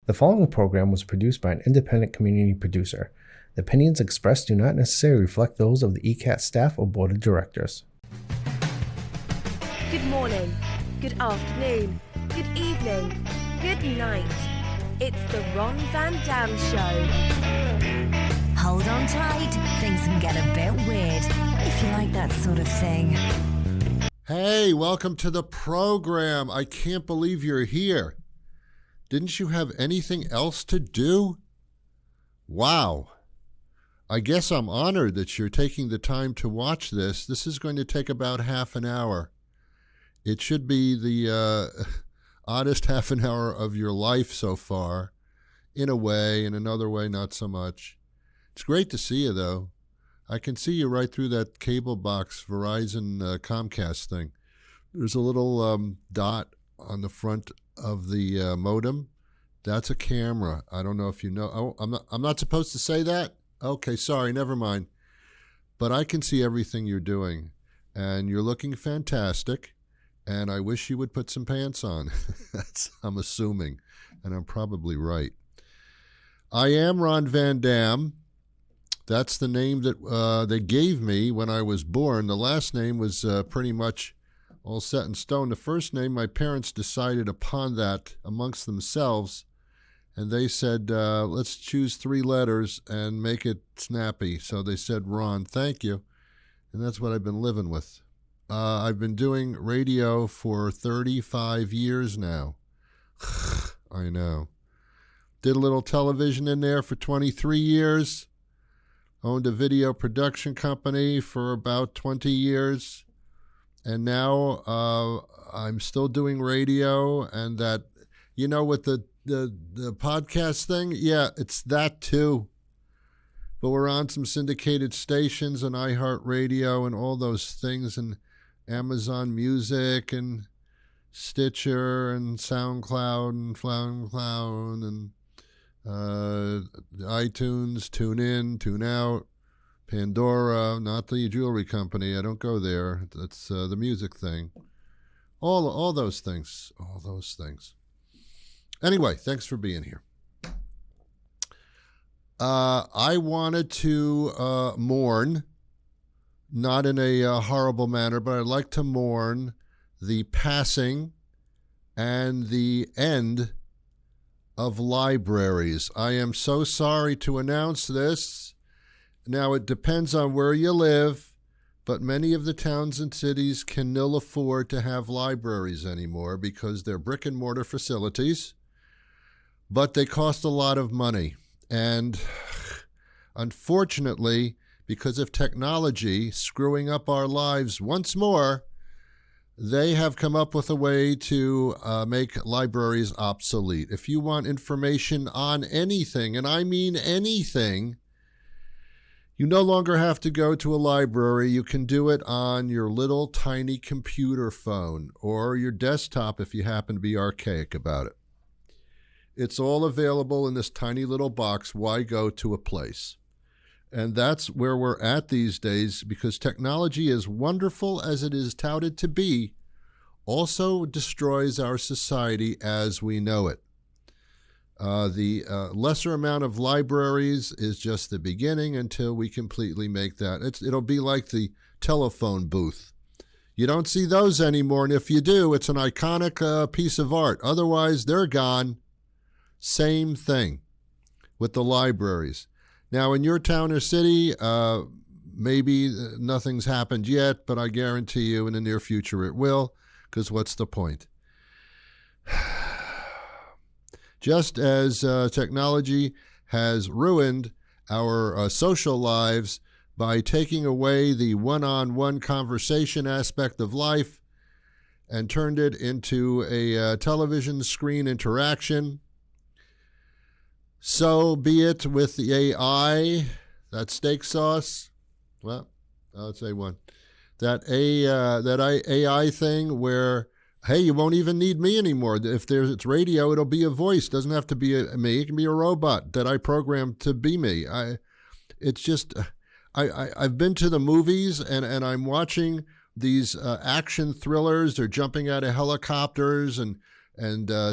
The following program was produced by an independent community producer. The opinions expressed do not necessarily reflect those of the ECAT staff or board of directors. Good morning, good afternoon, good evening, good night. It's the Ron Van Dam Show. Hold on tight, things can get a bit weird, if you like that sort of thing. Hey, welcome to the program. I can't believe you're here. Didn't you have anything else to do? Wow. I guess I'm honored that you're taking the time to watch this. This is going to take about half an hour. It should be the oddest half an hour of your life so far, in a way, in another way, not so much. It's great to see you, though. I can see you right through that cable box Verizon Comcast thing. There's a little dot on the front of the modem. That's a camera. I don't know if you know. Oh, I'm not supposed to say that? Okay, sorry, never mind. But I can see everything you're doing, and you're looking fantastic, and I wish you would put some pants on. I'm assuming, and I'm probably right. I am Ron Van Dam. That's the name that they gave me when I was born. The last name was pretty much all set in stone. The first name, my parents decided upon that amongst themselves, and they said, let's choose 3 letters and make it snappy. So they said, Ron, thank you. And that's what I've been living with. I've been doing radio for 35 years now. I know. Did a little television in there for 23 years. Owned a video production company for about 20 years. And now I'm still doing radio, and that, you know, with the podcast thing, yeah, it's that too. But we're on some syndicated stations and iHeartRadio and all those things, and Amazon Music and Stitcher and SoundCloud and iTunes, Tune In, Tune Out. Pandora, not the jewelry company. I don't go there. That's the music thing. All those things. All those things. Anyway, thanks for being here. I wanted to mourn, not in a horrible manner, but I'd like to mourn the passing and the end of libraries. I am so sorry to announce this. Now, it depends on where you live, but many of the towns and cities can ill afford to have libraries anymore because they're brick and mortar facilities, but they cost a lot of money. And unfortunately, because of technology screwing up our lives once more, they have come up with a way to make libraries obsolete. If you want information on anything, and I mean anything, you no longer have to go to a library. You can do it on your little tiny computer phone or your desktop if you happen to be archaic about it. It's all available in this tiny little box. Why go to a place? And that's where we're at these days, because technology, as wonderful as it is touted to be, also destroys our society as we know it. The lesser amount of libraries is just the beginning until we completely make that. It'll be like the telephone booth. You don't see those anymore, and if you do, it's an iconic piece of art. Otherwise, they're gone. Same thing with the libraries. Now, in your town or city, maybe nothing's happened yet, but I guarantee you in the near future it will, because what's the point? Just as technology has ruined our social lives by taking away the one-on-one conversation aspect of life and turned it into a television screen interaction, so be it with the AI, that steak sauce. Well, I'll say one. That AI thing where, hey, you won't even need me anymore. If it's radio, it'll be a voice. It doesn't have to be me. It can be a robot that I programmed to be me. I've been to the movies and I'm watching these action thrillers. They're jumping out of helicopters and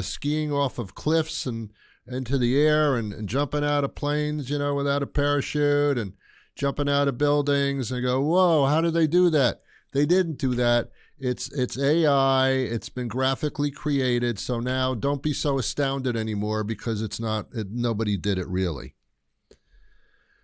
skiing off of cliffs and into the air and jumping out of planes, without a parachute, and jumping out of buildings, and go, whoa, how did they do that? They didn't do that. It's AI. It's been graphically created. So now don't be so astounded anymore because nobody did it really.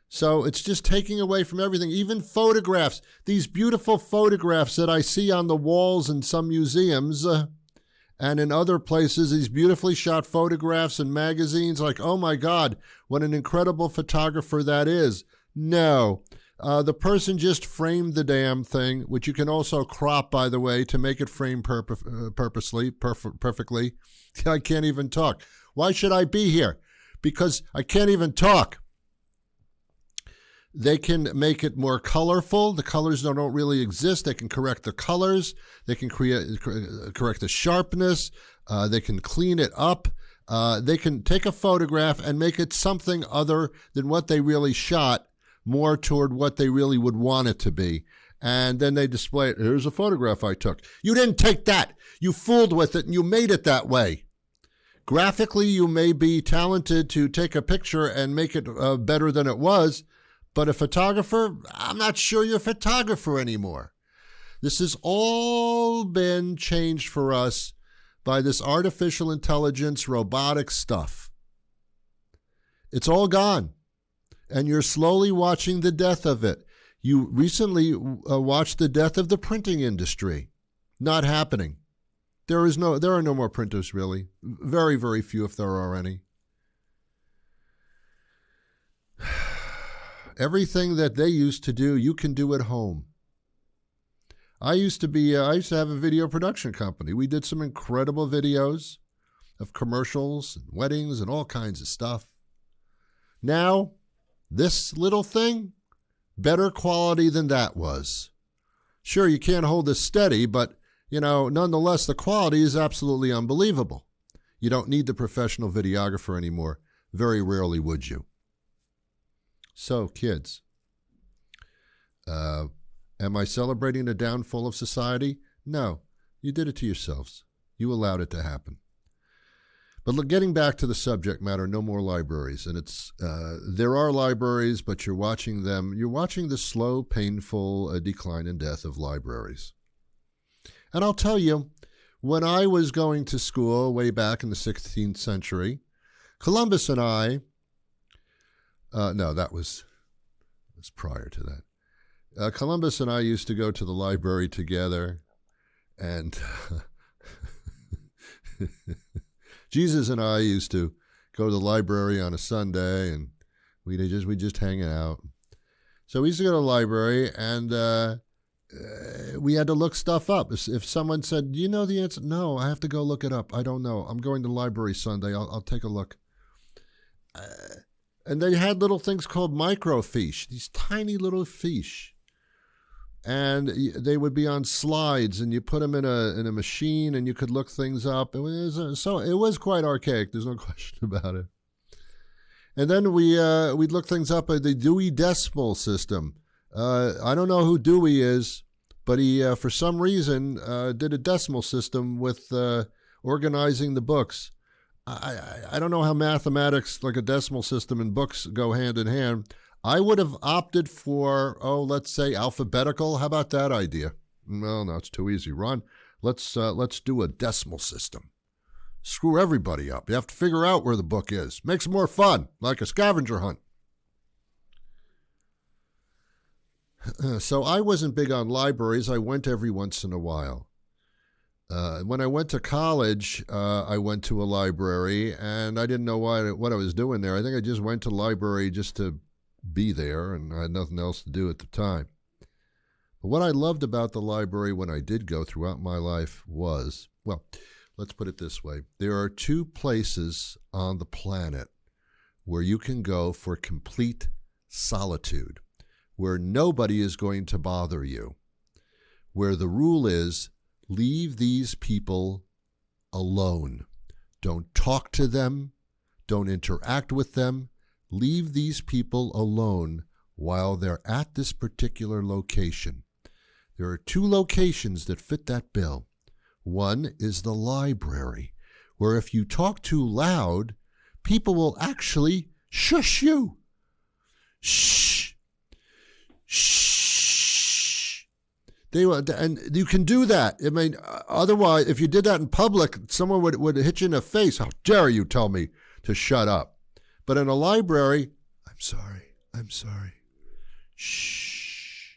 So it's just taking away from everything, even photographs. These beautiful photographs that I see on the walls in some museums and in other places, these beautifully shot photographs in magazines, like, oh my God, what an incredible photographer that is. No. The person just framed the damn thing, which you can also crop, by the way, to make it frame perfectly. I can't even talk. Why should I be here? Because I can't even talk. They can make it more colorful. The colors don't really exist. They can correct the colors. They can correct the sharpness. They can clean it up. They can take a photograph and make it something other than what they really shot, more toward what they really would want it to be. And then they display it. Here's a photograph I took. You didn't take that. You fooled with it and you made it that way. Graphically, you may be talented to take a picture and make it better than it was, but a photographer, I'm not sure you're a photographer anymore. This has all been changed for us by this artificial intelligence, robotic stuff. It's all gone. And you're slowly watching the death of it. You recently watched the death of the printing industry. Not happening. There are no more printers, really. Very, very few, if there are any. Everything that they used to do, you can do at home. I used to have a video production company. We did some incredible videos of commercials and weddings and all kinds of stuff. Now, this little thing, better quality than that was. Sure, you can't hold this steady, but, nonetheless, the quality is absolutely unbelievable. You don't need the professional videographer anymore. Very rarely would you. So, kids, am I celebrating the downfall of society? No, you did it to yourselves. You allowed it to happen. But look, getting back to the subject matter, no more libraries. And there are libraries, but you're watching them. You're watching the slow, painful decline and death of libraries. And I'll tell you, when I was going to school way back in the 16th century, Columbus and I, no, that was prior to that. Columbus and I used to go to the library together, and Jesus and I used to go to the library on a Sunday, and we just hang out. So we used to go to the library, and we had to look stuff up. If someone said, "Do you know the answer?" No, I have to go look it up. I don't know. I'm going to the library Sunday. I'll take a look. And they had little things called microfiche, these tiny little fiche. And they would be on slides, and you put them in a machine, and you could look things up. It was quite archaic. There's no question about it. And then we'd look things up at the Dewey Decimal System. I don't know who Dewey is, but he for some reason did a decimal system with organizing the books. I don't know how mathematics, like a decimal system, and books go hand in hand. I would have opted for, let's say alphabetical. How about that idea? Well, no, it's too easy. Ron, let's do a decimal system. Screw everybody up. You have to figure out where the book is. Makes it more fun, like a scavenger hunt. So I wasn't big on libraries. I went every once in a while. When I went to college, I went to a library, and I didn't know what I was doing there. I think I just went to the library just to be there, and I had nothing else to do at the time. But what I loved about the library when I did go throughout my life was, well, let's put it this way. There are two places on the planet where you can go for complete solitude, where nobody is going to bother you, where the rule is, leave these people alone. Don't talk to them. Don't interact with them. Leave these people alone while they're at this particular location. There are two locations that fit that bill. One is the library, where if you talk too loud, people will actually shush you. Shh. Shh. They will, and you can do that. I mean, otherwise, if you did that in public, someone would hit you in the face. How dare you tell me to shut up? But in a library, I'm sorry. Shh.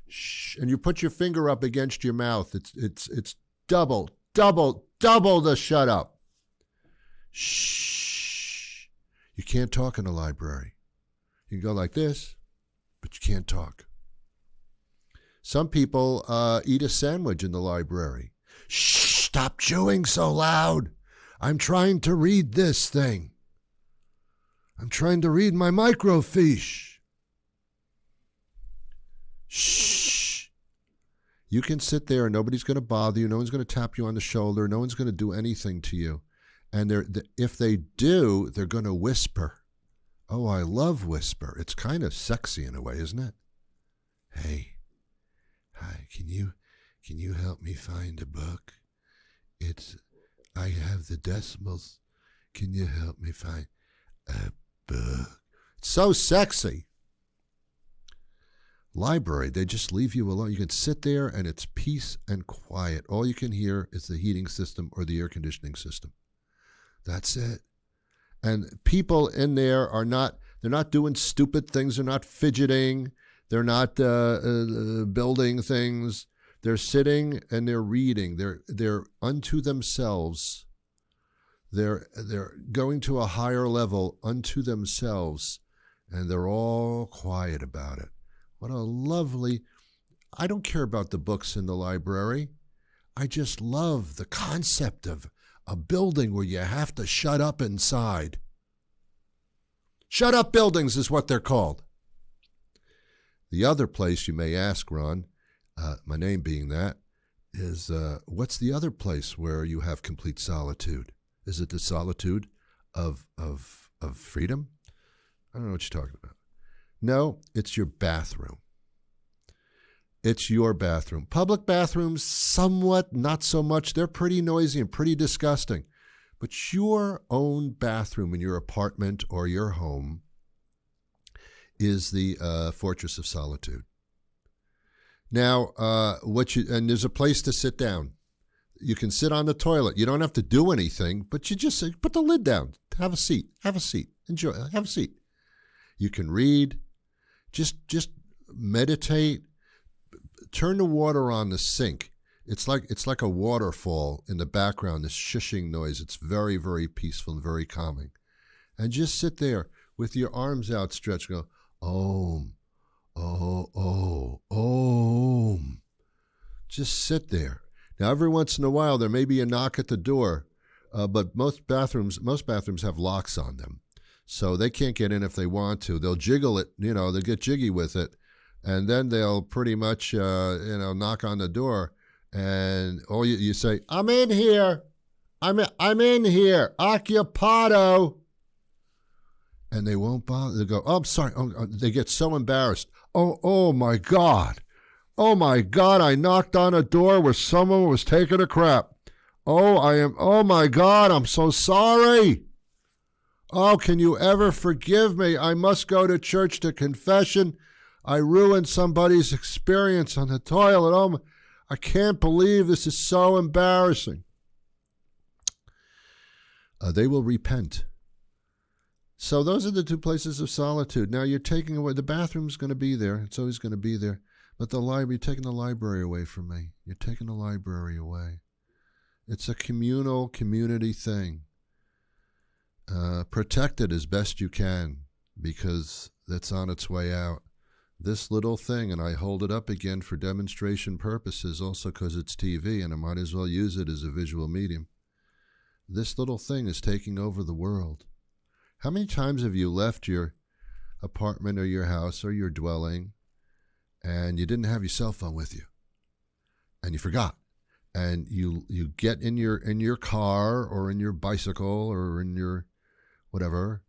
Shh. And you put your finger up against your mouth. It's double the shut up. Shh. You can't talk in a library. You can go like this, but you can't talk. Some people eat a sandwich in the library. Shh, stop chewing so loud. I'm trying to read this thing. I'm trying to read my microfiche. Shh. You can sit there and nobody's going to bother you. No one's going to tap you on the shoulder. No one's going to do anything to you. And if they do, they're going to whisper. Oh, I love whisper. It's kind of sexy in a way, isn't it? Hey, hi, can you help me find a book? I have the decimals. Can you help me find a book? It's so sexy. Library, they just leave you alone. You can sit there and it's peace and quiet. All you can hear is the heating system or the air conditioning system. That's it. And people in there they're not doing stupid things. They're not fidgeting. They're not building things. They're sitting and they're reading. They're unto themselves. They're going to a higher level unto themselves, and they're all quiet about it. What a lovely, I don't care about the books in the library. I just love the concept of a building where you have to shut up inside. Shut up buildings is what they're called. The other place you may ask, Ron, my name being that, is what's the other place where you have complete solitude? Is it the solitude of freedom? I don't know what you're talking about. No, it's your bathroom. It's your bathroom. Public bathrooms, somewhat, not so much. They're pretty noisy and pretty disgusting. But your own bathroom in your apartment or your home is the fortress of solitude. Now, and there's a place to sit down. You can sit on the toilet. You don't have to do anything, but you just put the lid down. Have a seat. Enjoy. Have a seat. You can read. Just meditate. Turn the water on the sink. It's like a waterfall in the background, this shushing noise. It's very, very peaceful and very calming. And just sit there with your arms outstretched and go, Om, Om. Just sit there. Now, every once in a while, there may be a knock at the door, but most bathrooms have locks on them. So they can't get in if they want to. They'll jiggle it, they'll get jiggy with it. And then they'll pretty much, knock on the door. And you say, I'm in here. I'm in here. Occupado. And they won't bother. They go, oh, I'm sorry. They get so embarrassed. Oh, my God. Oh, my God. I knocked on a door where someone was taking a crap. Oh, my God. I'm so sorry. Oh, can you ever forgive me? I must go to church to confession. I ruined somebody's experience on the toilet. Oh, I can't believe this is so embarrassing. They will repent. So those are the two places of solitude. Now you're taking away, the bathroom's going to be there. It's always going to be there. But the library, you're taking the library away from me. You're taking the library away. It's a community thing. Protect it as best you can because that's on its way out. This little thing, and I hold it up again for demonstration purposes, also because it's TV and I might as well use it as a visual medium. This little thing is taking over the world. How many times have you left your apartment or your house or your dwelling and you didn't have your cell phone with you and you forgot? And you get in your car or in your bicycle or in your whatever,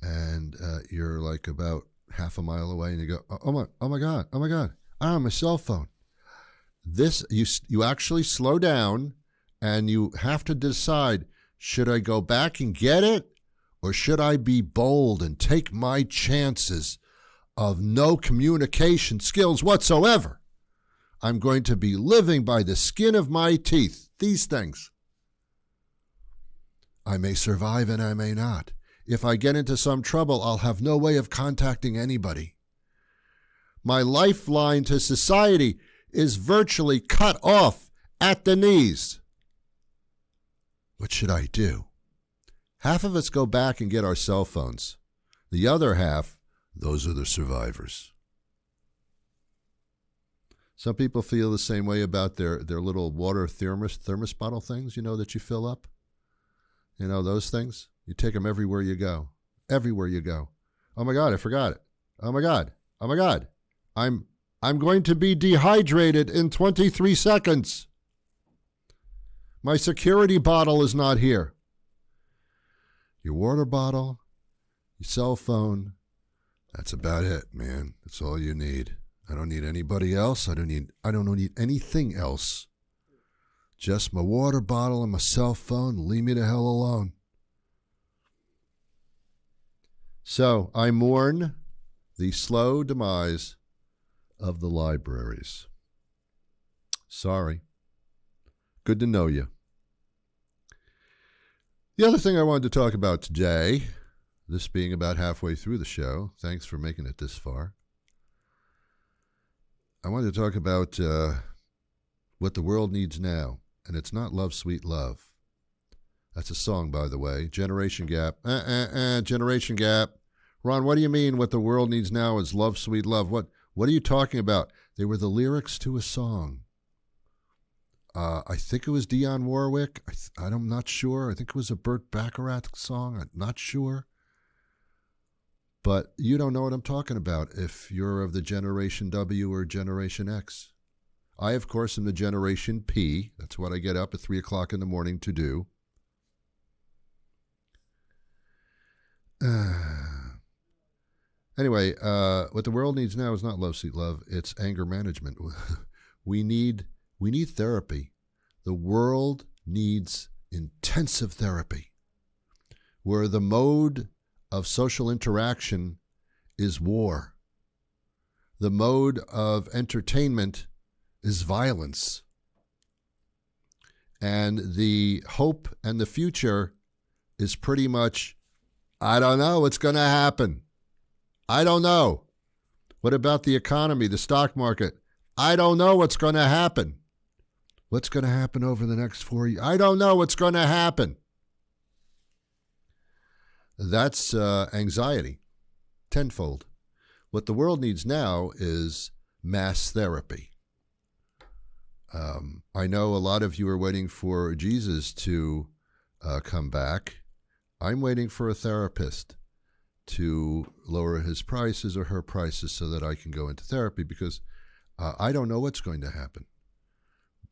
and you're like about half a mile away, and you go, oh my God, I don't have my cell phone. This you actually slow down, and you have to decide: should I go back and get it, Or should I be bold and take my chances of no communication skills whatsoever? I'm going to be living by the skin of my teeth. These things. I may survive and I may not. If I get into some trouble, I'll have no way of contacting anybody. My lifeline to society is virtually cut off at the knees. What should I do? Half of us go back and get our cell phones. The other half, those are the survivors. Some people feel the same way about their little water thermos bottle things, that you fill up. Those things. You take them everywhere you go. Everywhere you go. Oh my God, I forgot it. Oh my God. Oh my God. I'm going to be dehydrated in 23 seconds. My security bottle is not here. Your water bottle, your cell phone, that's about it, man. That's all you need. I don't need anybody else. I don't need anything else. Just my water bottle and my cell phone. Leave me the hell alone. So I mourn the slow demise of the libraries. Sorry. Good to know you. The other thing I wanted to talk about today, this being about halfway through the show, thanks for making it this far. I wanted to talk about what the world needs now, and it's not Love, Sweet Love. That's a song, by the way. Generation Gap. Generation Gap. Ron, what do you mean what the world needs now is Love, Sweet Love? What are you talking about? They were the lyrics to a song. I think it was Dionne Warwick. I'm not sure. I think it was a Burt Bacharach song. I'm not sure. But you don't know what I'm talking about if you're of the Generation W or Generation X. I, of course, am the Generation P. That's what I get up at 3 o'clock in the morning to do. Anyway, what the world needs now is not Love, Sweet Love. It's anger management. We need therapy. The world needs intensive therapy, where the mode of social interaction is war. The mode of entertainment is violence. And the hope and the future is pretty much, I don't know what's going to happen. I don't know. What about the economy, the stock market? I don't know what's going to happen. What's going to happen over the next 4 years? I don't know what's going to happen. That's anxiety, tenfold. What the world needs now is mass therapy. I know a lot of you are waiting for Jesus to come back. I'm waiting for a therapist to lower his prices or her prices so that I can go into therapy, because I don't know what's going to happen.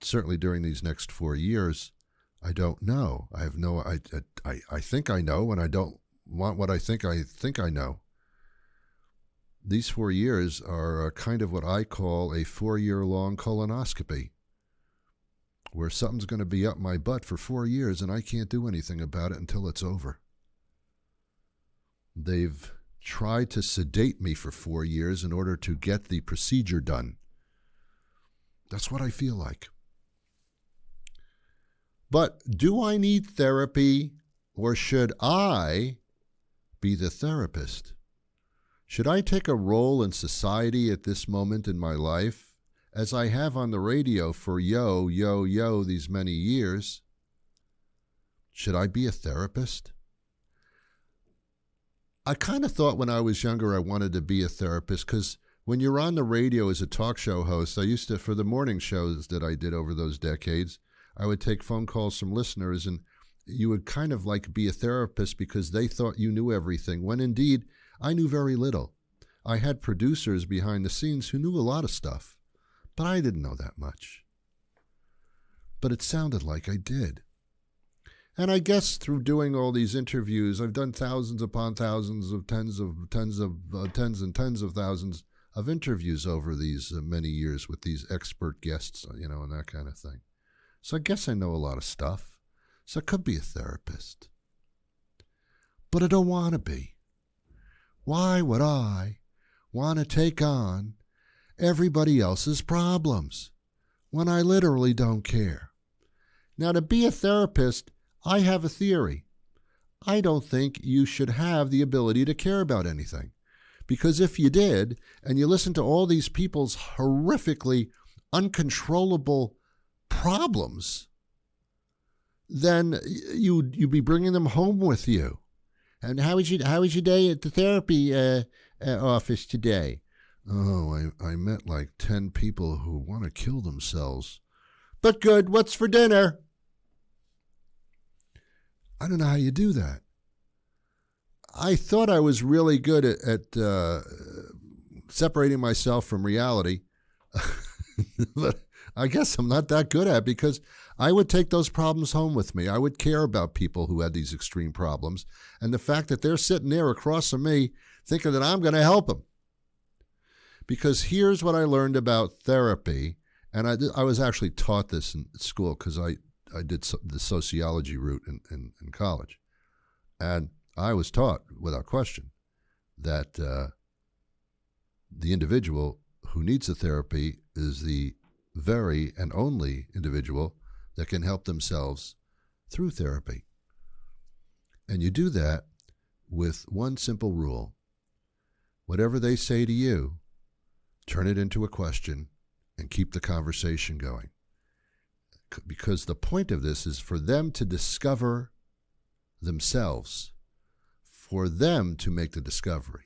Certainly during these next 4 years, I don't know. I have no. I think I know, and I don't want what I think I know. These 4 years are kind of what I call a 4-year-long colonoscopy, where something's going to be up my butt for 4 years, and I can't do anything about it until it's over. They've tried to sedate me for 4 years in order to get the procedure done. That's what I feel like. But do I need therapy, or should I be the therapist? Should I take a role in society at this moment in my life, as I have on the radio for these many years? Should I be a therapist? I kind of thought when I was younger I wanted to be a therapist, because when you're on the radio as a talk show host, I used to, for the morning shows that I did over those decades, I would take phone calls from listeners, and you would kind of like be a therapist because they thought you knew everything, when indeed I knew very little. I had producers behind the scenes who knew a lot of stuff, but I didn't know that much. But it sounded like I did. And I guess through doing all these interviews, I've done thousands upon thousands of tens and tens of thousands of interviews over these many years with these expert guests, and that kind of thing. So I guess I know a lot of stuff. So I could be a therapist. but I don't want to be. Why would I want to take on everybody else's problems when I literally don't care? Now, to be a therapist, I have a theory. I don't think you should have the ability to care about anything. Because if you did, and you listen to all these people's horrifically uncontrollable problems, then you'd be bringing them home with you. And how was your day at the therapy office today? Oh, I met like 10 people who want to kill themselves. But good, what's for dinner? I don't know how you do that. I thought I was really good at separating myself from reality, but I guess I'm not that good at it, because I would take those problems home with me. I would care about people who had these extreme problems, and the fact that they're sitting there across from me thinking that I'm going to help them. Because here's what I learned about therapy, and I was actually taught this in school because I did the sociology route in college, and I was taught, without question, that the individual who needs the therapy is the very and only individual that can help themselves through therapy. And you do that with one simple rule. Whatever they say to you, turn it into a question and keep the conversation going. Because the point of this is for them to discover themselves, for them to make the discovery,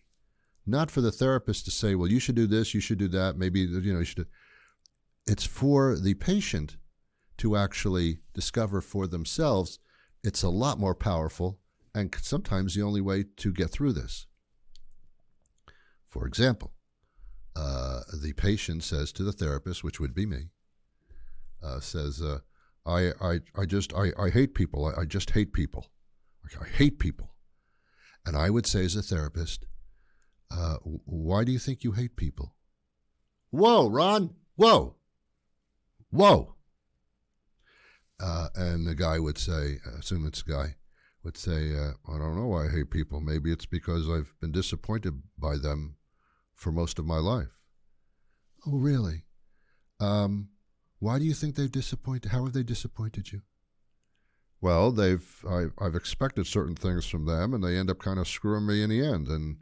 not for the therapist to say, well, you should do this, you should do that, maybe, you should do. It's for the patient to actually discover for themselves. It's a lot more powerful and sometimes the only way to get through this. For example, the patient says to the therapist, which would be me, says, I hate people. I just hate people. I hate people. And I would say as a therapist, why do you think you hate people? Whoa, Ron, whoa. And the guy would say, assume it's a guy, would say, I don't know why I hate people. Maybe it's because I've been disappointed by them for most of my life. Oh, really? Why do you think they've disappointed? How have they disappointed you? Well, I've expected certain things from them, and they end up kind of screwing me in the end, and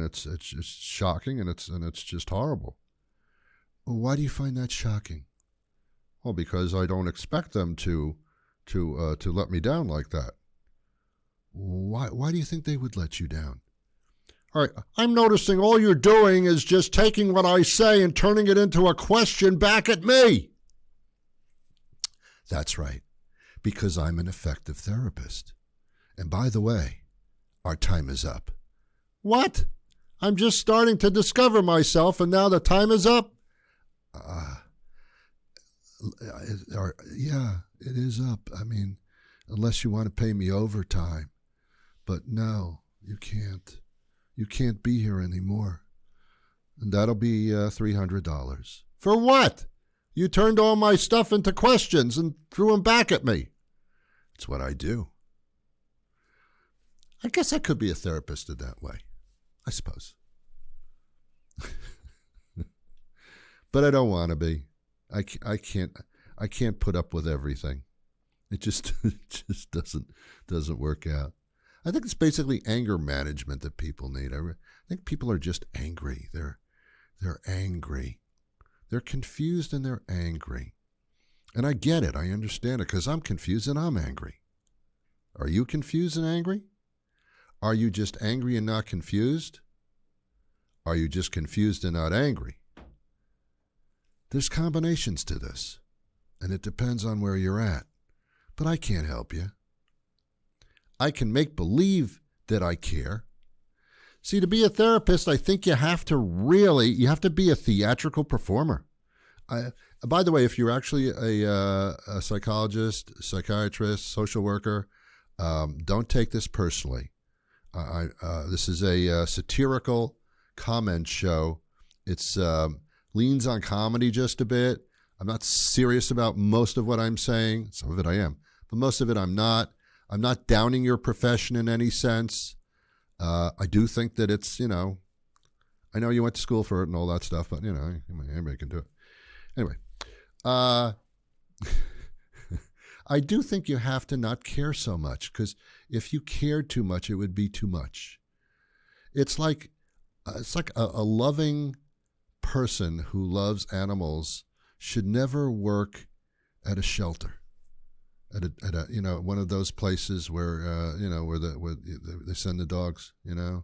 it's just shocking, and it's just horrible. Well, why do you find that shocking? Well, because I don't expect them to let me down like that. Why do you think they would let you down? All right, I'm noticing all you're doing is just taking what I say and turning it into a question back at me. That's right, because I'm an effective therapist. And by the way, our time is up. What? I'm just starting to discover myself, and now the time is up? Yeah, it is up. I mean, unless you want to pay me overtime. But no, you can't. You can't be here anymore. And that'll be $300. For what? You turned all my stuff into questions and threw them back at me. It's what I do. I guess I could be a therapist in that way, I suppose. But I don't want to be. I can't put up with everything. It just doesn't work out. I think it's basically anger management that people need. I think people are just angry. They're angry. They're confused and they're angry. And I get it. I understand it because I'm confused and I'm angry. Are you confused and angry? Are you just angry and not confused? Are you just confused and not angry? There's combinations to this, and it depends on where you're at. But I can't help you. I can make believe that I care. See, to be a therapist, I think you have to be a theatrical performer. By the way, if you're actually a psychologist, psychiatrist, social worker, don't take this personally. This is a satirical comment show. It's leans on comedy just a bit. I'm not serious about most of what I'm saying. Some of it I am, but most of it I'm not. I'm not downing your profession in any sense. I do think that it's, I know you went to school for it and all that stuff, but, anybody can do it. Anyway, I do think you have to not care so much, because if you cared too much, it would be too much. It's like a loving person who loves animals should never work at a shelter, at a one of those places where where they send the dogs, the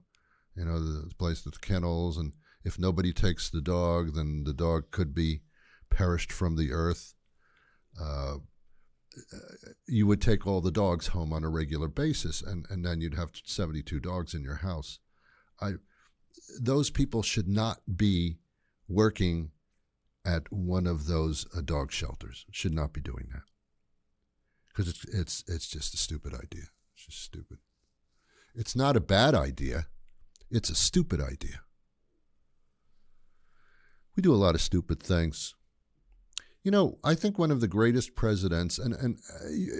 place with the kennels, and if nobody takes the dog, then the dog could be perished from the earth. You would take all the dogs home on a regular basis, and then you'd have 72 dogs in your house. Those people should not be working at one of those dog shelters. Should not be doing that, because it's just a stupid idea. It's just stupid. It's not a bad idea. It's a stupid idea. We do a lot of stupid things. I think one of the greatest presidents, and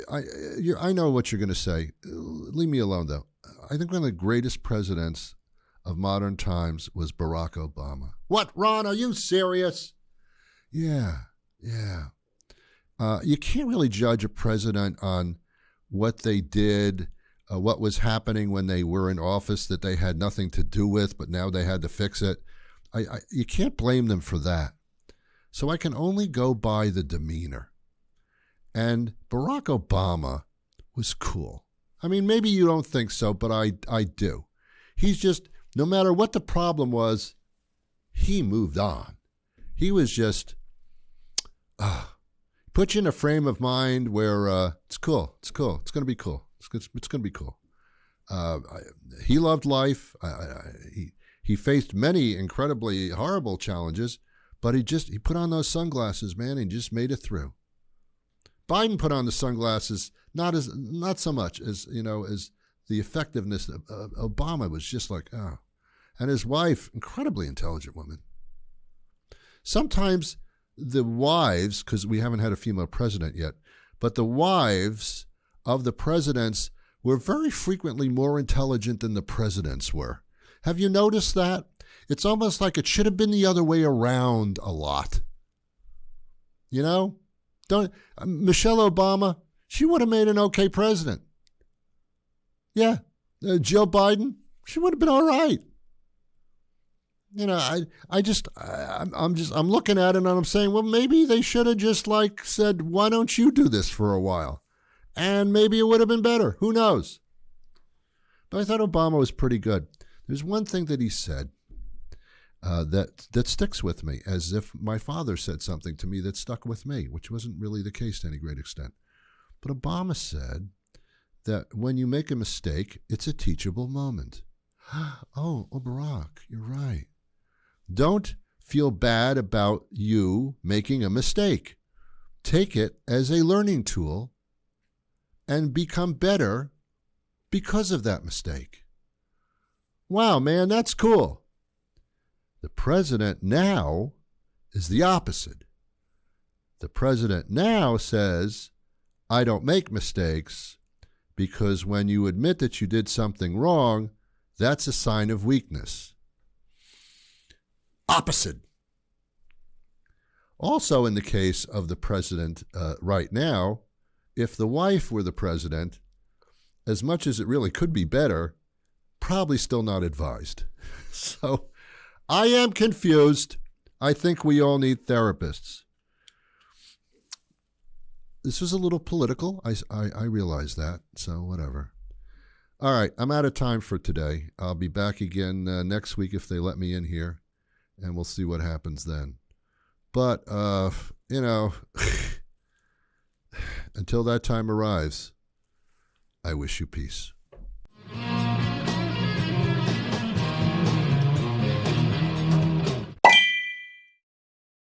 I know what you're going to say. Leave me alone, though. I think one of the greatest presidents of modern times was Barack Obama. What, Ron? Are you serious? Yeah. You can't really judge a president on what they did, what was happening when they were in office that they had nothing to do with, but now they had to fix it. You can't blame them for that. So I can only go by the demeanor. And Barack Obama was cool. I mean, maybe you don't think so, but I do. He's just, no matter what the problem was, he moved on. He was just, put you in a frame of mind where it's cool. It's going to be cool. It's going to be cool. He loved life. He faced many incredibly horrible challenges, but he put on those sunglasses, man, and just made it through. Biden put on the sunglasses, not so much as the effectiveness of Obama was just like, oh. And his wife, incredibly intelligent woman. Sometimes the wives, because we haven't had a female president yet, but the wives of the presidents were very frequently more intelligent than the presidents were. Have you noticed that? It's almost like it should have been the other way around a lot. Michelle Obama, she would have made an okay president. Yeah. Jill Biden, she would have been all right. I'm looking at it and I'm saying, well, maybe they should have just said, why don't you do this for a while? And maybe it would have been better. Who knows? But I thought Obama was pretty good. There's one thing that he said that sticks with me, as if my father said something to me that stuck with me, which wasn't really the case to any great extent. But Obama said that when you make a mistake, it's a teachable moment. Oh, Barack, you're right. Don't feel bad about you making a mistake. Take it as a learning tool and become better because of that mistake. Wow, man, that's cool. The president now is the opposite. The president now says, I don't make mistakes, because when you admit that you did something wrong, that's a sign of weakness. Opposite. Also, in the case of the president right now, if the wife were the president, as much as it really could be better, probably still not advised. So I am confused. I think we all need therapists. This was a little political. I realize that, so whatever. All right, I'm out of time for today. I'll be back again next week if they let me in here, and we'll see what happens then. But, until that time arrives, I wish you peace.